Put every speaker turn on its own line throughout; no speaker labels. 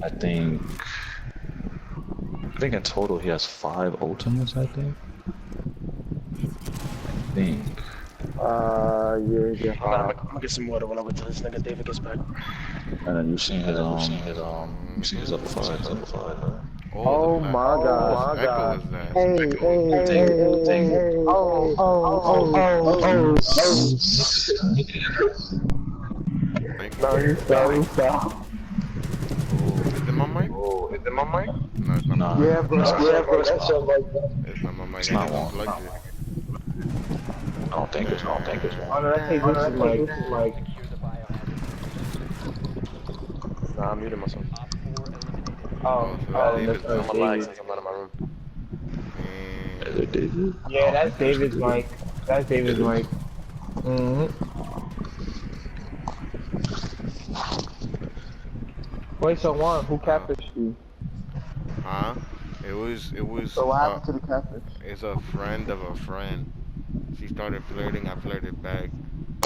I think in total he has 5 ultimates, I think.
Yeah.
I'm gonna get some water when I wait till this nigga David gets back.
And then you seen his level 5, right?
Oh my god.
Echo is that?
Hey. Oh.
Thank you.
Stop.
Oh, is it my mic? No, it's not.
Nah,
Yeah, bro.
That's so like
It's not my mic.
It's
I
not
just
one.
unplugged it.
I don't think it's one.
Oh no, that's this is like.
Nah, I muted myself.
Oh,
David's
I'm
that's
gonna lag
David.
since I'm not in my room.
Is it David?
Yeah, that's David's mic. That's David's mic. Wait, so Juan, who catfished you?
Huh? It was.
So what happened to the catfish?
It's a friend of a friend. She started flirting. I flirted back.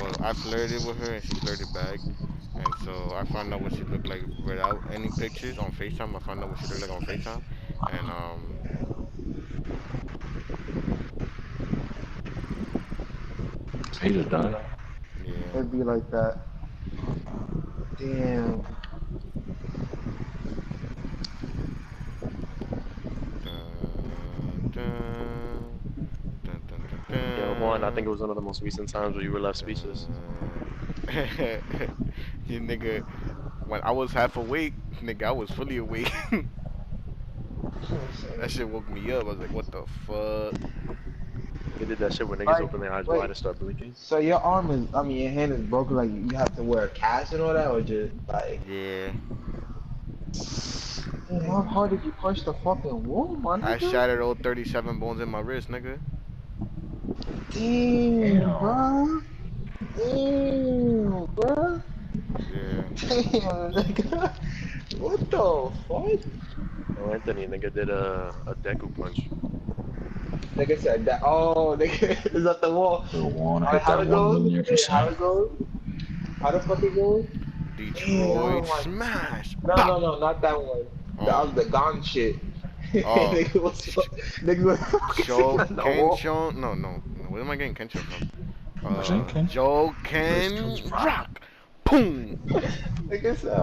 Well, I flirted with her and she flirted back. And so I found out what she looked like without any pictures on FaceTime. I found out what she looked like on FaceTime. And
He just done.
yeah.
It'd be like that. Damn.
Yeah, one, I think it was one of the most recent times where you were left speechless.
You nigga, when I was half awake, nigga, I was fully awake. That shit woke me up. I was like, what the fuck?
They did that shit when niggas open their eyes wide and start blinking.
So your arm is, I mean, your hand is broken. Like you have to wear a cast and all that, or just like.
Yeah.
Man, how hard did you punch the fucking wall, man?
I shattered all 37 bones in my wrist, nigga.
Damn, bro. Damn, bro.
Yeah.
Damn, nigga. What the fuck?
Oh, Anthony, nigga did a Deku punch.
Nigga said that. Oh, nigga, is that the wall?
The one
Alright,
hit
how
that
it goes?
1,000,000%.
How it goes? How the fuck it goes?
Detroit
Damn,
smash.
No, not that one. That was the gone shit. Nigga was
Kensho. No. Where am I getting Kensho from? Joe Ken Rock. Boom.
Nigga said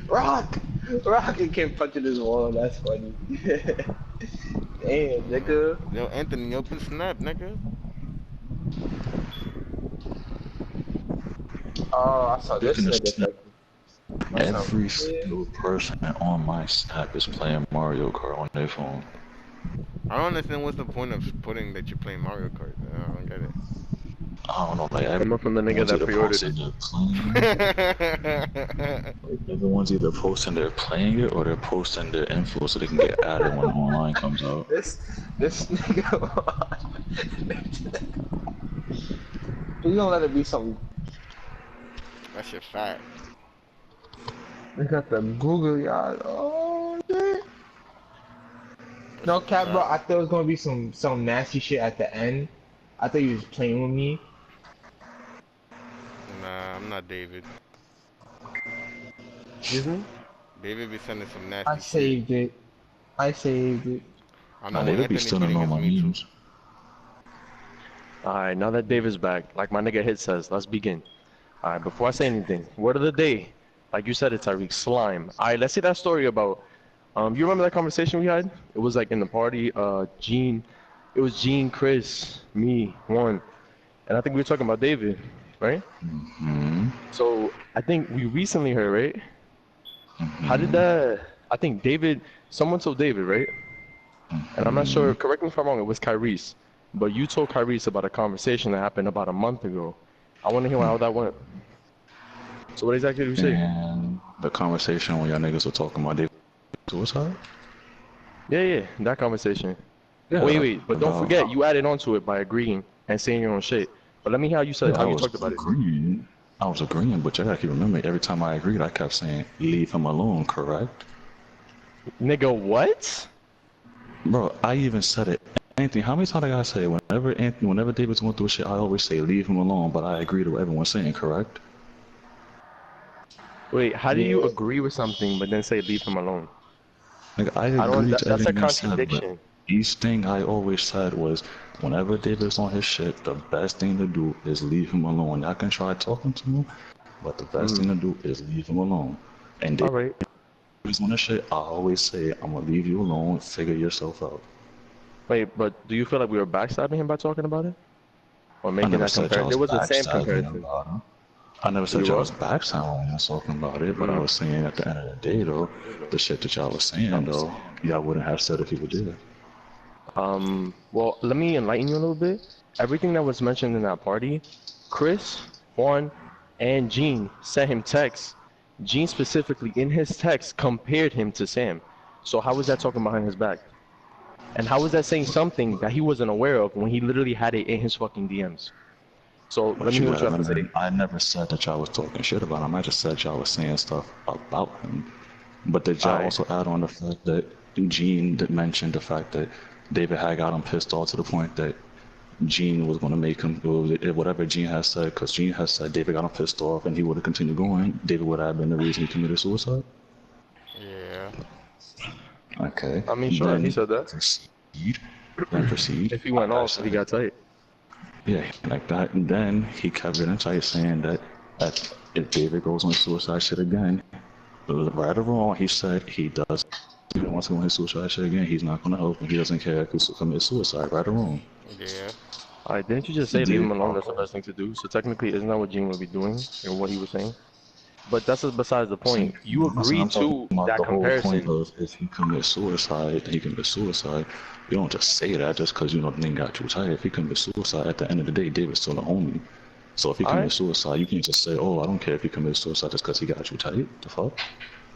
rock. He kept punching his wall. That's funny. Damn, nigga.
Yo, Anthony, open snap, nigga.
Oh, I saw this nigga.
Every single person on my snap is playing Mario Kart on their phone.
I don't understand what's the point of putting that you're playing Mario Kart. I don't get it.
I don't know, like
I'm from the nigga that pre-ordered
it. Everyone's either posting they're playing it or they're posting their info so they can get added when online comes out.
This nigga. You don't let it be something.
That shit fat.
They got the googly eyes. Oh, man. No cap, bro. I thought it was gonna be some nasty shit at the end. I thought you was playing with me.
Nah, I'm not David.
Excuse me?
David be sending some nasty
I saved it. I
know
David be stealing all my memes.
Alright, now that David's back, like my nigga Hit says, let's begin. Alright, before I say anything, word of the day. Like you said, it's Tyreek, slime. Alright, let's see that story about, you remember that conversation we had? It was like in the party, Gene, it was Gene, Chris, me, Juan, and I think we were talking about David, right?
Mm-hmm.
So, I think we recently heard, right? Mm-hmm. How did that, I think David, someone told David, right? Mm-hmm. And I'm not sure, correct me if I'm wrong, it was Kyrie's. But you told Kyrie's about a conversation that happened about a month ago. I want to hear how that went. So what exactly did you say?
And the conversation when y'all niggas were talking about David suicide?
Yeah, that conversation.
Yeah,
wait, but don't forget, you added on to it by agreeing and saying your own shit. But let me hear how you said how you talked about it.
I was agreeing, but you gotta keep remembering, every time I agreed, I kept saying, leave him alone, correct?
Nigga, what?
Bro, I even said it. Anthony, how many times I gotta say, whenever David's going through shit, I always say, leave him alone, but I agree to what everyone's saying, correct?
Wait, how do you
Yeah.
agree with something but then say leave him alone?
Like, I
I don't.
agree to
That's a
everything I said, but
contradiction.
each thing I always said was, whenever David's on his shit, the best thing to do is leave him alone. Y'all can try talking to him, but the best thing
Mm.
to do is leave him alone. And
All right.
David's on his shit, I always say, I'm gonna leave you alone, figure yourself out.
Wait, but do you feel like we were backstabbing him by talking about it? Or
I
making
never
that
said y'all
comparison?
was
There was a Sam
backstabbing
comparison.
about him. I never said
You
y'all
were?
was backstabbing when y'all talking about it, but I
Mm.
was saying at the end of the day, though, the shit that y'all was saying, though, y'all wouldn't have said if he would do it.
Well, let me enlighten you a little bit. Everything that was mentioned in that party, Chris, Juan, and Gene sent him texts. Gene specifically in his text compared him to Sam. So how was that talking behind his back? And how was that saying something that he wasn't aware of when he literally had it in his fucking DMs? So let
But
me
you
hear what you
gotta
have to say.
remember, I never said that y'all was talking shit about him. I just said y'all was saying stuff about him. But did y'all
Alright.
also add on the fact that Gene did mention the fact that David had got him pissed off to the point that Gene was going to make him, whatever Gene has said, because Gene has said David got him pissed off and he would have continued going, David would have been the reason he committed suicide?
Yeah.
Okay.
I mean, sure, he
Then
said that.
proceed. Then proceed.
If he went
Like I
off, he
said,
got tight.
yeah, like that. And then he kept it in tight saying that if David goes on suicide shit again, right or wrong, he said he does. He wants to go on his suicide shit again. He's not going to help him. He doesn't care if he commits suicide, right or wrong.
Yeah.
Alright, didn't you just say leave him
Did
alone? That's the best thing to do. So technically, isn't that what Gene would be doing and what he was saying? But that's besides the point. You
I'm
agreed
talking
to
about
that
the whole point
comparison.
of if he commits suicide, he commits suicide. You don't just say that just because you know the thing got you tired. If he commits suicide, at the end of the day, David's still the homie. So if he
Alright,
commits suicide, you can't just say, "Oh, I don't care if he commits suicide just because he got you tight." The fuck?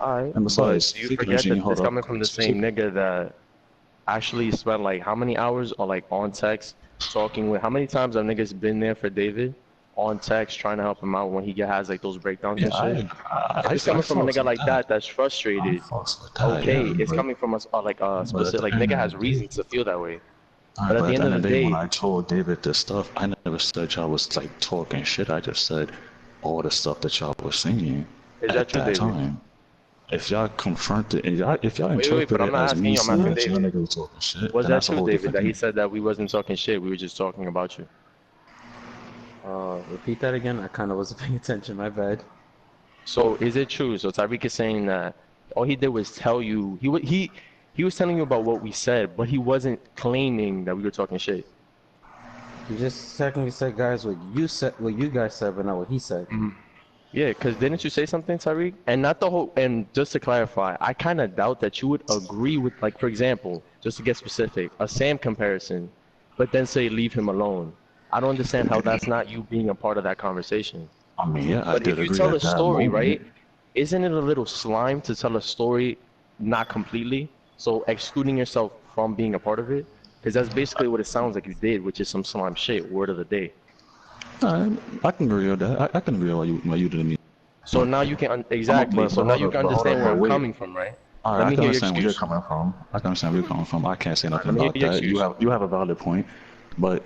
alright.
And
But
besides,
do you
speaking of
forget
Gene,
that
hold
it's
up.
coming from the same nigga that actually spent like how many hours or like on text talking with how many times have niggas been there for David on text trying to help him out when he has like those breakdowns
Yeah,
and shit? If
I
it's coming from a
fucks
nigga
with
like
that.
that that's
I
frustrated,
fucks with that,
okay,
yeah.
it's coming from us like
But at
specific
the
like
end
nigga
of
has
the day,
reasons to feel that way. But
alright,
at
but
the
at the
end
end
of
of
the
the day, when
day,
I told David this stuff, I never said y'all was like talking shit. I just said all the stuff that y'all was saying
is that
at
true,
that
David?
time. If y'all confronted, if y'all
Wait,
interpret
but I'm
it
not
as
asking
me
you, I'm
saying
asking
that y'all
David.
niggas was talking shit,
Was
then
that
that's a
true,
whole
David,
different
that he
thing.
said that we wasn't talking shit, we were just talking about you?
Repeat that again. I kind of wasn't paying attention. My bad.
So is it true? So Tyreek is saying that all he did was tell you he was telling you about what we said, but he wasn't claiming that we were talking shit.
You just technically said, guys, what you guys said, but not what he said.
Yeah, because didn't you say something, Tyreek? And not the whole. And just to clarify, I kind of doubt that you would agree with, like, for example, just to get specific, a Sam comparison, but then say leave him alone. I don't understand how that's not you being a part of that conversation.
I mean, yeah, I
But
did
if you
agree
tell a
at that
story, right,
moment.
isn't it a little slime to tell a story not completely? So excluding yourself from being a part of it? Because that's basically what it sounds like you did, which is some slime shit, word of the day.
I can agree with that. I can agree with why you did me.
So now you can, exactly, so now you can
Hold
understand
up,
where
but
I'm
wait.
coming from, right?
All right,
Let
I
me
can
hear your
understand where you're
excuse.
coming from. I can understand where you're coming from. I can't say nothing
Let me hear
about
your
that.
excuse.
You have a valid point, but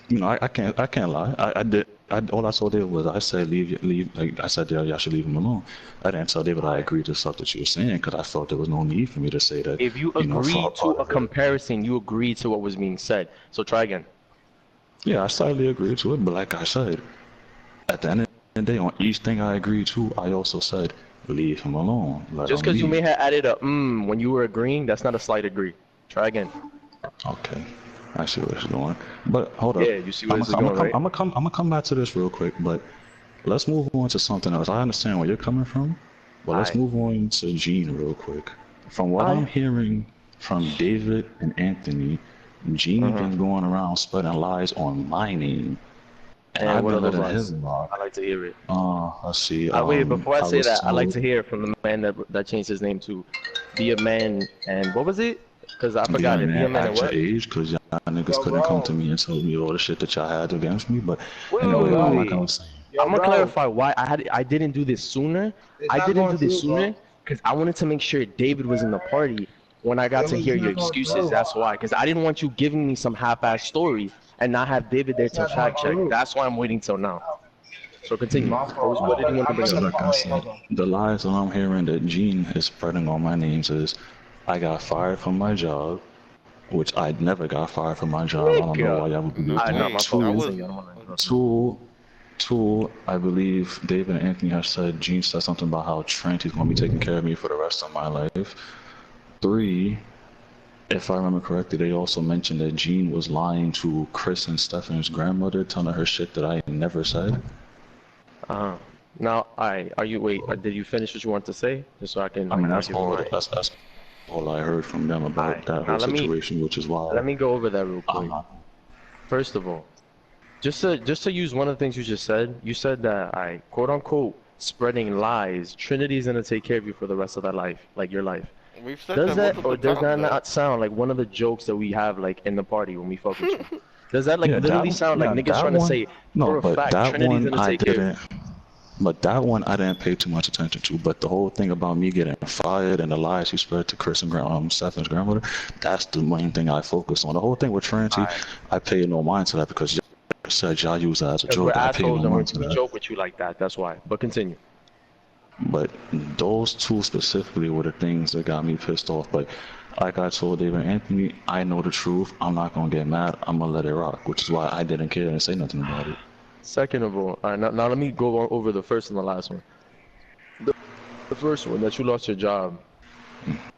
you know, I can't lie. I did. All I told David was I said leave. Like I said, y'all should leave him alone. I didn't tell David I agreed to stuff that you were saying because I felt there was no need for me to say that.
If you
You know, for
agree
a
to
part
a
of it.
comparison, you agree to what was being said. So try again.
Yeah, I slightly agreed to it, but like I said, at the end of the day, on each thing I agreed to, I also said leave him alone. Let
Just
him
because you may
be.
have added a when you were agreeing, that's not a slight agree. Try again.
Okay, I see what it's doing. But hold up,
Yeah, you see where this is going, right?
I'm gonna come back to this real quick. But let's move on to something else. I understand where you're coming from, but let's
Alright.
move on to Gene real quick. From what I'm
Alright.
hearing from David and Anthony, Gene been going around spreading lies on my name, and
And
I've
what are
been
those
letting
lies?
him rock.
I like to hear it.
Let's see.
Wait, before I
I
say
was
that, I like
told
to hear from the man that changed his name to Be a Man and what was it? Because I
be a
forgot it. Be a
man
Man and
at your
what?
age, because y'all niggas
Yo,
couldn't come
bro.
to me and tell me all the shit that y'all had against me. But
Wait, wait,
Yo,
wait,
anyway,
wait,
I'm
bro.
not
wait.
gonna say.
Yo,
I'm gonna
bro.
clarify why I didn't do this sooner.
It's
I
not
didn't
going
do this
through, bro.
sooner because I wanted to make sure David was in the party when I got
It
to
was
hear your
not going
excuses.
through.
That's why. Because I didn't want you giving me some half-ass story and not have David there
It's
to
not going
fact check.
through.
That's why I'm waiting till now. So continue.
My fault.
What did you want to
I'm
bring
So
in the
up?
like I
wait,
said,
hold on.
the lies that I'm hearing that Gene is spreading on my names is I got fired from my job, which I never got fired from my job. I don't know why
Nigga.
y'all would believe
Alright, not
that.
my
Wait,
fault.
that
Two,
was
Continue. I don't want to interrupt you.
two, I believe David and Anthony have said Gene said something about how Trent is going to be taking care of me for the rest of my life. 3, if I remember correctly, they also mentioned that Gene was lying to Chris and Stephanie's grandmother, telling her shit that I never said.
Now, are you wait? Did you finish what you want to say? Just so I can
I
like
mean,
not give you my.
that's all I heard from them about
Alright.
that
Now
whole situation, which is why
let me go over that real
I'm
quick.
not.
First of all, just to use one of the things you just said, you said that I quote unquote spreading lies. Trinity's gonna take care of you for the rest of that life, like your life.
we've said
Does
that
that
multiple
or does
times
that
though.
not sound like one of the jokes that we have like in the party when we fuck with you? Does that like
Yeah,
literally sound like niggas
that
trying to
one,
say
no,
for a
but
fact
that
Trinity's
one
gonna
I
take care of you?
didn't. But that one I didn't pay too much attention to. But the whole thing about me getting fired and the lies he spread to Chris and Stephanie's grandmother, that's the main thing I focused on. The whole thing with Trinity,
Alright.
I paid no mind to that because y'all said y'all use that as a
Because we're
joke. I paid
assholes
no
and
mind to
we
that.
joke with you like that. That's why. But continue.
But those two specifically were the things that got me pissed off. But like I told David and Anthony, I know the truth. I'm not gonna get mad. I'm gonna let it rock, which is why I didn't care and say nothing about it.
Second of all, now let me go over the first and the last one. The first one, that you lost your job.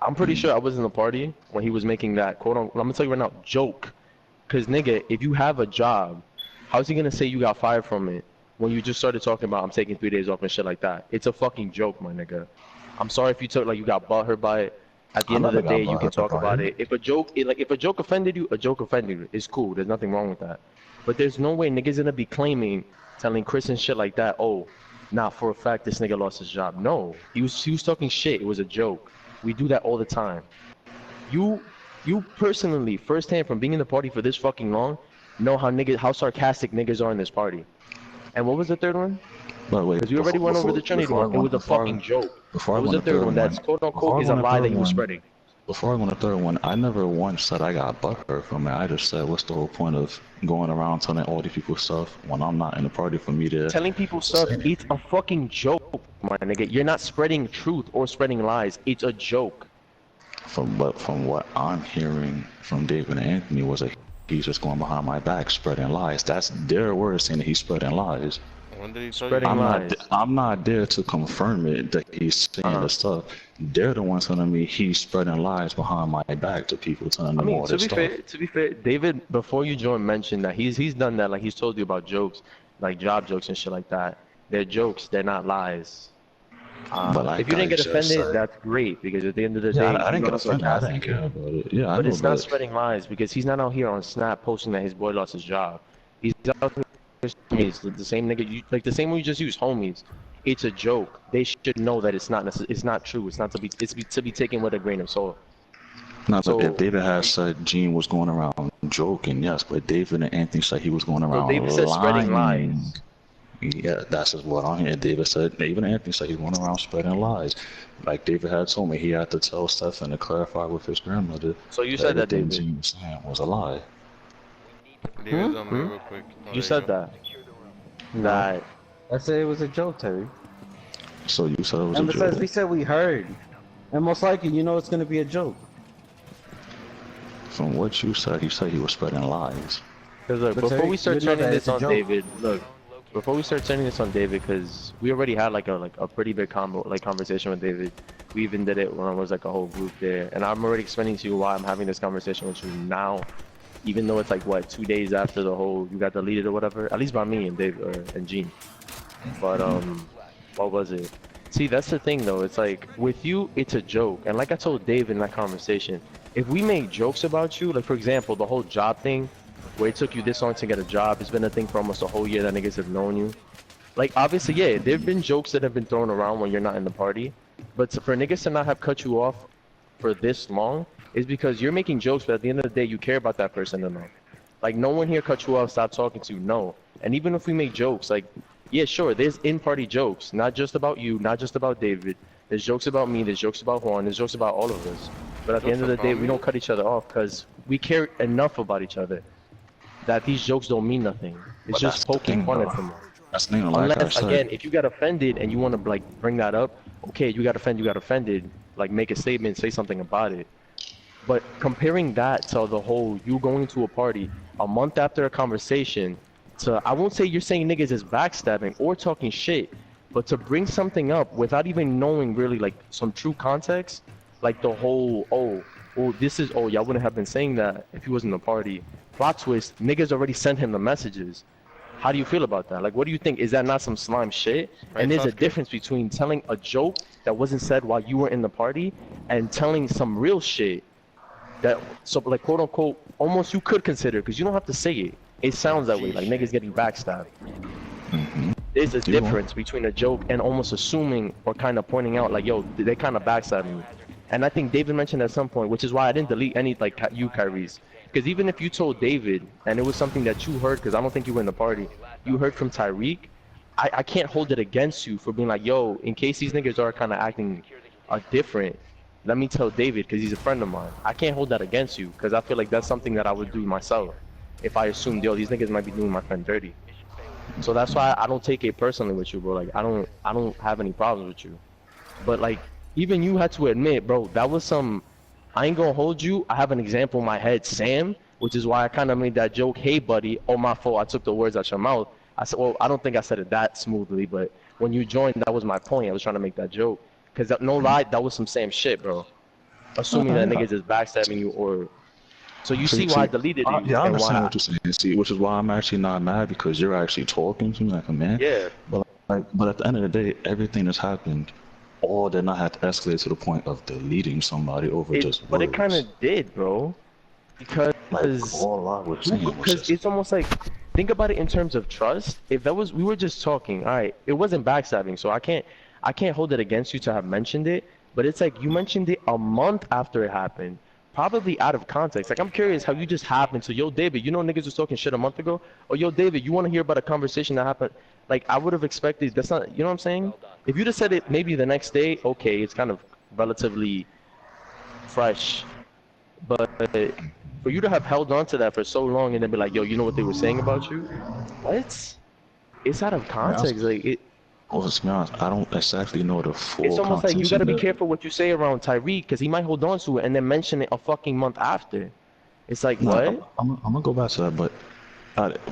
I'm pretty sure I was in the party when he was making that quote unquote, I'm gonna tell you right now, joke. Cause nigga, if you have a job, how's he gonna say you got fired from it when you just started talking about I'm taking 3 days off and shit like that? It's a fucking joke, my nigga. I'm sorry if you took like you got butthurt by it. At the
I
end of the
never got
day, you can
butthurt
talk
by
about
it.
it. If a joke offended you, a joke offended you. It's cool. There's nothing wrong with that. But there's no way niggas gonna be claiming, telling Chris and shit like that. Oh, nah, for a fact this nigga lost his job. No, he was talking shit. It was a joke. We do that all the time. You personally, firsthand from being in the party for this fucking long, know how sarcastic niggas are in this party. And what was the third one?
But wait,
Because we already went over the Trinity one. It was a fucking joke.
Before I
What was
go
the
on the
third
third
one? That's quote unquote is a lie that he was spreading.
Before I go on the third one, I never once said I got butthurt from it. I just said, what's the whole point of going around telling all these people stuff when I'm not in the party for me to
Telling people stuff,
say?
it's a fucking joke, my nigga. You're not spreading truth or spreading lies. It's a joke.
From what I'm hearing from David and Anthony was that he's just going behind my back spreading lies. That's their words saying that he's spreading lies.
When did he tell
Spreading
you?
lies.
I'm not there to confirm it that he's saying the stuff. They're the ones telling me he's spreading lies behind my back to people, telling them all
to
this
be
stuff.
to be fair, David, before you joined, mentioned that he's done that. Like he's told you about jokes, like job jokes and shit like that. They're jokes. They're not lies.
But like
If you didn't
I
get
just
offended,
said,
that's great because at the end of the day,
yeah, I didn't
you
get
know
offended. I
sarcastic.
didn't care about it. Yeah, I
But
know,
it's not
but
spreading lies because he's not out here on Snap posting that his boy lost his job. He's out there with homies, the same nigga, like the same one you just used, homies. It's a joke. They should know that it's not true. It's not to be to be taken with a grain of salt.
no,
So
but if David had said Gene was going around joking, yes, but David and Anthony said he was going around
David said spreading
lying.
lies.
Yeah, that's just what I'm hearing. David and Anthony said he's going around spreading lies. Like David had told me, he had to tell Stephen to clarify with his grandmother
So you said that,
everything
David.
Gene was saying was a lie.
David's on me real quick. Oh,
You
there
said
go.
that.
I said it was a joke, Terry.
So you said it was
And
a
besides,
joke.
we said we heard. And most likely, you know it's gonna be a joke.
From what you said, he said he was spreading lies.
Because look,
But
before
Terry,
we start
you know
turning
that
this
it's a
on
joke.
David, look, before we start turning this on David, because we already had like a pretty big conversation with David. We even did it when it was like a whole group there, and I'm already explaining to you why I'm having this conversation with you now, even though it's like what 2 days after the whole you got deleted or whatever, at least by me and Dave and Gene. But what was it? See, that's the thing though. It's like with you, it's a joke, and like I told Dave in that conversation, if we make jokes about you, like for example, the whole job thing, where it took you this long to get a job, it's been a thing for almost a whole year that niggas have known you. Like obviously, yeah, there've been jokes that have been thrown around when you're not in the party, but for niggas to not have cut you off for this long is because you're making jokes, but at the end of the day, you care about that person enough. Like no one here cut you off, stop talking to you, no. And even if we make jokes, like yeah, sure, there's in-party jokes, not just about you, not just about David. There's jokes about me, there's jokes about Juan, there's jokes about all of us. But at the end of the day, we don't cut each other off because we care enough about each other that these jokes don't mean nothing. It's
But
just
that's the
poking
thing,
fun
though.
at them.
That's the thing, like I
Unless,
said.
again, if you got offended and you want to like bring that up, okay, you got offended, like make a statement, say something about it. But comparing that to the whole you going to a party a month after a conversation to, I won't say you're saying niggas is backstabbing or talking shit, but to bring something up without even knowing really like some true context, like the whole, y'all wouldn't have been saying that if he wasn't a party. Plot twist, niggas already sent him the messages. How do you feel about that? Like, what do you think? Is that not some slime shit?
Right,
And there's a
Sasuke?
difference between telling a joke that wasn't said while you were in the party and telling some real shit that, so like, quote unquote, almost you could consider, because you don't have to say it. It sounds that way, like niggas getting backstabbed. There's a difference between a joke and almost assuming or kind of pointing out, like, yo, they kind of backstabbed me. And I think David mentioned at some point, which is why I didn't delete any, like, you, Kyrie's. Because even if you told David, and it was something that you heard, because I don't think you were in the party, you heard from Tyreek, I can't hold it against you for being like, yo, in case these niggas are kind of acting different, let me tell David, because he's a friend of mine. I can't hold that against you, because I feel like that's something that I would do myself if I assumed, yo, these niggas might be doing my friend dirty. So that's why I don't take it personally with you, bro. Like, I don't have any problems with you. But, like, even you had to admit, bro, that was some... I ain't gonna hold you. I have an example in my head, Sam, which is why I kind of made that joke, hey, buddy, oh, my fault, I took the words out your mouth. I said, well, I don't think I said it that smoothly, but when you joined, that was my point. I was trying to make that joke. Because, no lie, that was some Sam shit, bro. Assuming that niggas is backstabbing you or... So you see why I deleted you.
Yeah, I understand what you're saying. See, which is why I'm actually not mad, because you're actually talking to me like a man.
Yeah.
But at the end of the day, everything that's happened, all did not have to escalate to the point of deleting somebody over just words.
But it kind of did, bro. Because
all I was saying was just...
it's almost like, think about it in terms of trust. If that was, we were just talking, all right, it wasn't backstabbing, so I can't hold it against you to have mentioned it. But it's like you mentioned it a month after it happened, probably out of context. Like, I'm curious how you just happened to, yo, David, you know niggas was talking shit a month ago? Or, yo, David, you want to hear about a conversation that happened? Like, I would have expected, that's not, you know what I'm saying? If you'd have said it maybe the next day, okay, it's kind of relatively fresh. But for you to have held on to that for so long and then be like, yo, you know what they were saying about you? What? It's out of context. Like, it...
Well, to be honest, I don't exactly know the full
It's almost like you gotta be
context.
careful what you say around Tyreek, because he might hold on to it and then mention it a fucking month after. It's like, what?
I'm gonna go back to that, but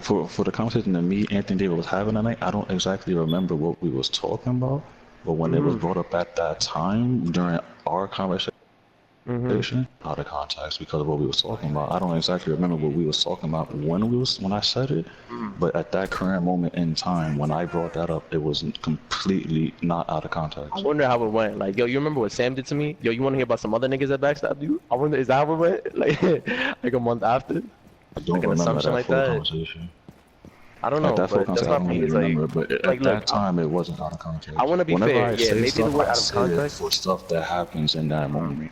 for the conversation that me, Anthony, David was having tonight, I don't exactly remember what we was talking about. But when it was brought up at that time during our conversation, out of context because of what we was talking about. I don't exactly remember what we was talking about when I said it, but at that current moment in time when I brought that up, it was completely not out of context.
I wonder how it went. Like, yo, you remember what Sam did to me? Yo, you want to hear about some other niggas that backstabbed you? I wonder, is that how it went? Like a month after?
I don't
Like an
remember
assumption
that
like
full
that?
conversation.
I don't know,
Like that full
but that's
conversation,
not
I
me.
don't
It's
remember,
like,
but
like,
at that time it wasn't out of context.
I want to be
Whenever
fair.
I
Yeah,
say
maybe the
stuff,
word
I
out of
say it
context.
for stuff that happens in that moment.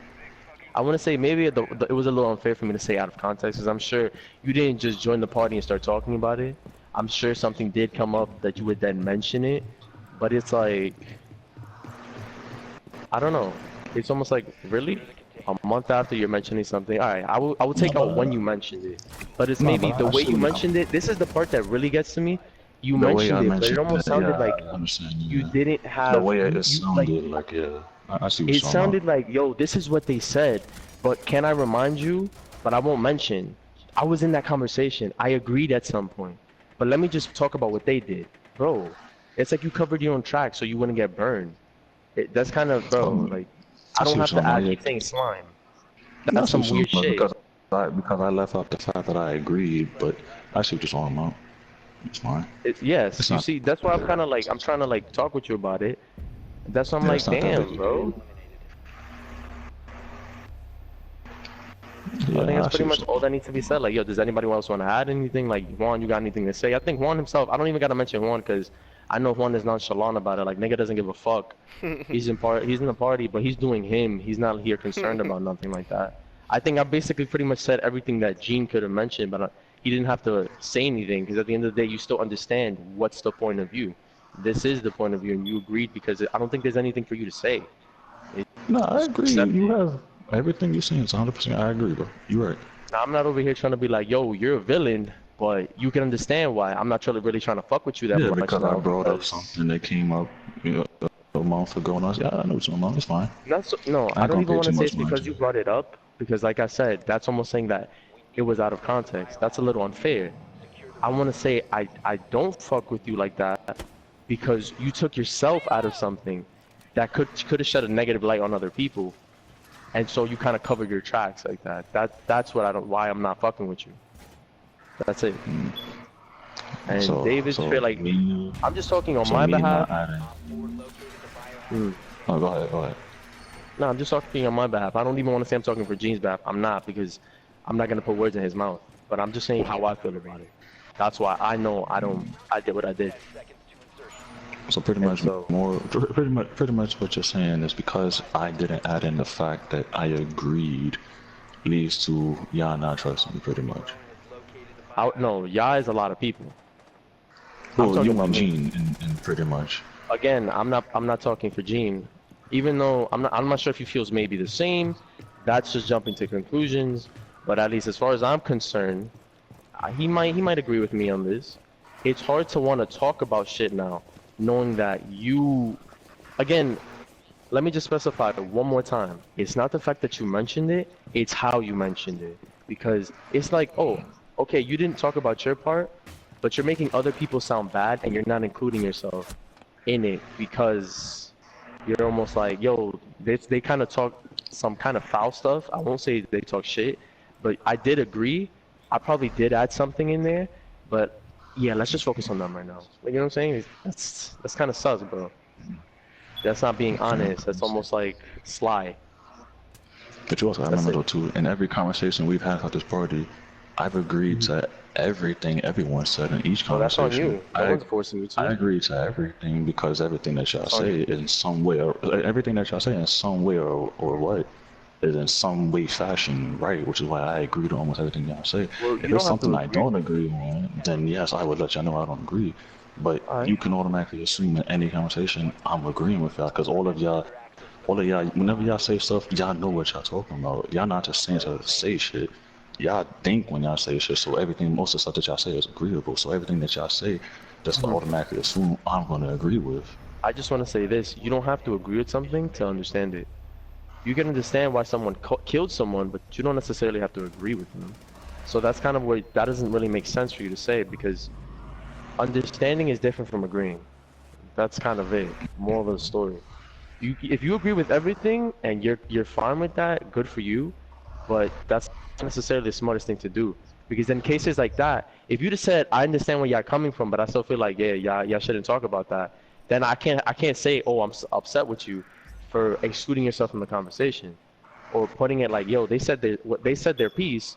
I want to say maybe it was a little unfair for me to say out of context, because I'm sure you didn't just join the party and start talking about it. I'm sure something did come up that you would then mention it, but it's like, I don't know. It's almost like, really? A month after you're mentioning something, all right, I will take out when you mentioned it, but it's maybe the way you mentioned it. This is the part that really gets to me. You mentioned it, but it almost sounded like you didn't have.
The way it sounded, like, yeah. I see what
It sounded like, yo, this is what they said, but can I remind you? But I won't mention. I was in that conversation. I agreed at some point, but let me just talk about what they did, bro. It's like you covered your own track so you wouldn't get burned. That's kind of, bro. Like, I don't have to add anything slime. That's some weird shit.
Because I left out the fact that I agreed, but I see what you're talking about. It's fine.
Yes, you see, that's why I'm kind of like, I'm trying to like talk with you about it. That's why I'm like, damn, bro.
Yeah,
I think that's pretty much all that needs to be said. Like, yo, does anybody else want to add anything? Like, Juan, you got anything to say? I think Juan himself, I don't even got to mention Juan because I know Juan is nonchalant about it. Like, nigga doesn't give a fuck. He's in the party, but he's doing him. He's not here concerned about nothing like that. I think I basically pretty much said everything that Gene could have mentioned, but he didn't have to say anything because at the end of the day, you still understand what's the point of view. This is the point of view, and you agreed because I don't think there's anything for you to say.
No, I agree. You have everything you're saying is 100%. I agree, bro. You're right.
Now, I'm not over here trying to be like, yo, you're a villain, But you can understand why I'm not really trying to fuck with you that
Yeah,
much
because I
now.
brought up
Because
something that came up, a month ago, and I was like, yeah, I know what's going on. It's fine.
no,
I
I
ain't
don't
gonna
even
pay
want
too
to say
much
it's
mind to
because you
it.
brought it up. Because like I said, that's almost saying that it was out of context. That's a little unfair. I want to say I don't fuck with you like that because you took yourself out of something that could have shed a negative light on other people, and so you kind of covered your tracks like that. That's what I don't why I'm not fucking with you. That's it. And David's feel like I'm just talking on
So
my
me
behalf.
not adding.
Mm.
Oh, go ahead, go ahead.
No, I'm just talking on my behalf. I don't even want to say I'm talking for Gene's behalf. I'm not because I'm not gonna put words in his mouth. But I'm just saying how I feel about it. That's why I know I did what I did.
So pretty
And
much
so
pretty much what you're saying is because I didn't add in the fact that I agreed leads to y'all not trusting me, pretty much.
no, Yah is a lot of people. I'm
Well,
talking
you
about
and
me.
Gene, and pretty much.
Again, I'm not talking for Gene. Even though I'm not sure if he feels maybe the same. That's just jumping to conclusions. But at least as far as I'm concerned, he might agree with me on this. It's hard to want to talk about shit now, knowing that you again, let me just specify one more time. It's not the fact that you mentioned it, it's how you mentioned it. Because it's like, oh, okay, you didn't talk about your part, but you're making other people sound bad and you're not including yourself in it because you're almost like, yo, they kind of talk some kind of foul stuff. I won't say they talk shit, but I did agree. I probably did add something in there, but yeah, let's just focus on them right now. You know what I'm saying? That's kind of sus, bro. That's not being honest. That's almost like sly.
But you also gotta
That's
remember
it.
though too, in every conversation we've had at this party, I've agreed to everything everyone said in each
Well, that's on
conversation.
you. No one's forcing you
I
to.
agree to everything because everything that y'all
That's on
say
you.
in some way, or everything that y'all say in some way or what is in some way fashion right, which is why I agree to almost everything y'all say.
Well,
If
you
there's
don't have
something
to
I
agree.
don't agree on, then yes, I would let y'all know I don't agree. But
All right.
you can automatically assume in any conversation I'm agreeing with y'all because all of y'all, whenever y'all say stuff, y'all know what y'all talking about. Y'all not just saying to say shit. Y'all think when y'all say shit, so everything, most of the stuff that y'all say is agreeable. So everything that y'all say, just automatically assume I'm gonna agree with.
I just want to say this. You don't have to agree with something to understand it. You can understand why someone killed someone, but you don't necessarily have to agree with them. So that's kind of where that doesn't really make sense for you to say because understanding is different from agreeing. That's kind of it. More of the story. If you agree with everything and you're fine with that, good for you. But that's not necessarily the smartest thing to do. Because in cases like that, if you just said, I understand where y'all coming from, but I still feel like, yeah, y'all shouldn't talk about that, then I can't say, oh, I'm upset with you for excluding yourself from the conversation. Or putting it like, yo, they said their piece,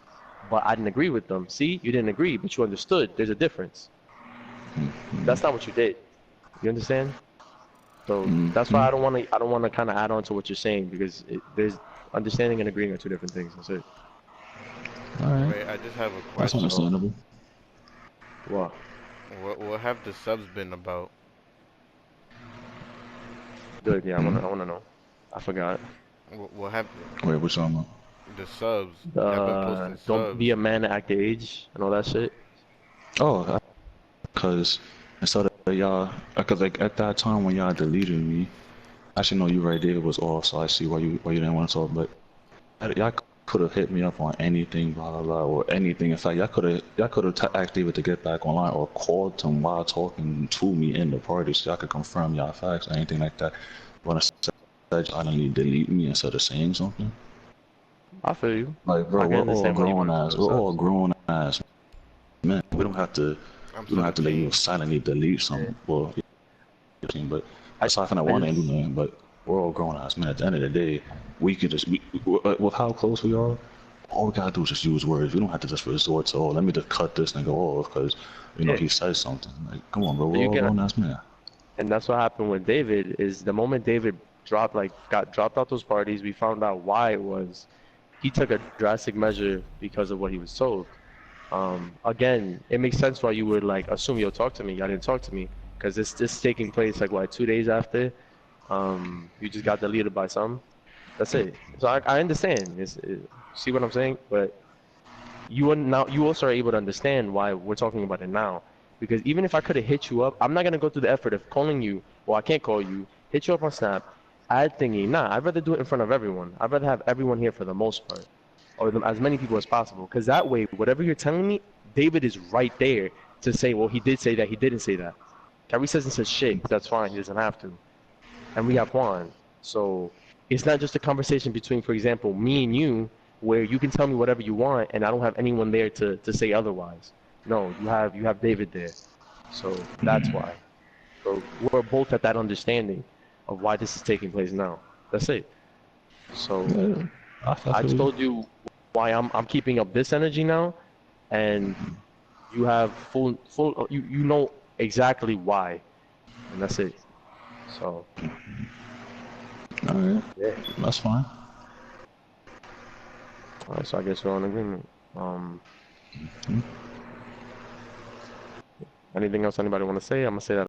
but I didn't agree with them. See, you didn't agree, but you understood. There's a difference. That's not what you did. You understand? So that's why I don't want to kind of add on to what you're saying because there's understanding and agreeing are two different things. That's it.
Alright,
Wait, I just have a
that's
question.
So,
understandable.
what?
What have the subs been about?
Good. Yeah, I
Hmm?
wanna know. I forgot.
What have
Wait, which one?
the subs? Y'all been posting
Don't be
subs.
a man to act the age and all that shit.
Oh, because instead of y'all, because like at that time when y'all deleted me, actually no, you right, David was off, so I see why you didn't want to talk, but y'all could have hit me up on anything, blah blah blah, or anything. In fact, y'all could have asked David to get back online or called him while talking to me in the party, so y'all could confirm y'all facts or anything like that. When I said y'all didn't delete me instead of saying something,
I feel you.
like
I
bro,
can understand why you want to do
we're
those
all
subs.
grown ass men.
I'm
We don't have to like you know,
17.
silently delete
Yeah.
something. Well, but
I
aside from that
I
one, ain't do
just
nothing. But we're all grown ass men. At the end of the day, we could just with how close we are. All we gotta do is just use words. We don't have to just resort to, oh, let me just cut this nigga off because, you know,
yeah.
he says something. Like, come on, bro,
So
we're
you
all
can,
grown ass men.
and that's what happened with David. Is the moment David got dropped out those parties, we found out why it was. He took a drastic measure because of what he was told. Again, it makes sense why you would like assume you'll talk to me. Y'all didn't talk to me because this taking place like what 2 days after. You just got deleted by some. That's it. So I understand. See what I'm saying? But you also are able to understand why we're talking about it now. Because even if I could have hit you up, I'm not gonna go through the effort of calling you. Well, I can't call you, hit you up on Snap, add thingy. Nah, I'd rather do it in front of everyone. I'd rather have everyone here for the most part, or as many people as possible. Because that way, whatever you're telling me, David is right there to say, well, he did say that, he didn't say that. Kyrie says shit. That's fine. He doesn't have to. And we have Juan. So it's not just a conversation between, for example, me and you, where you can tell me whatever you want, and I don't have anyone there to say otherwise. No, you have David there. So that's why. So we're both at that understanding of why this is taking place now. That's it. So I just told you why I'm keeping up this energy now, and you have full you know exactly why, and that's it. So
Alright,
yeah.
that's fine.
Alright, so I guess we're on agreement. Anything else anybody want to say? I'm gonna say that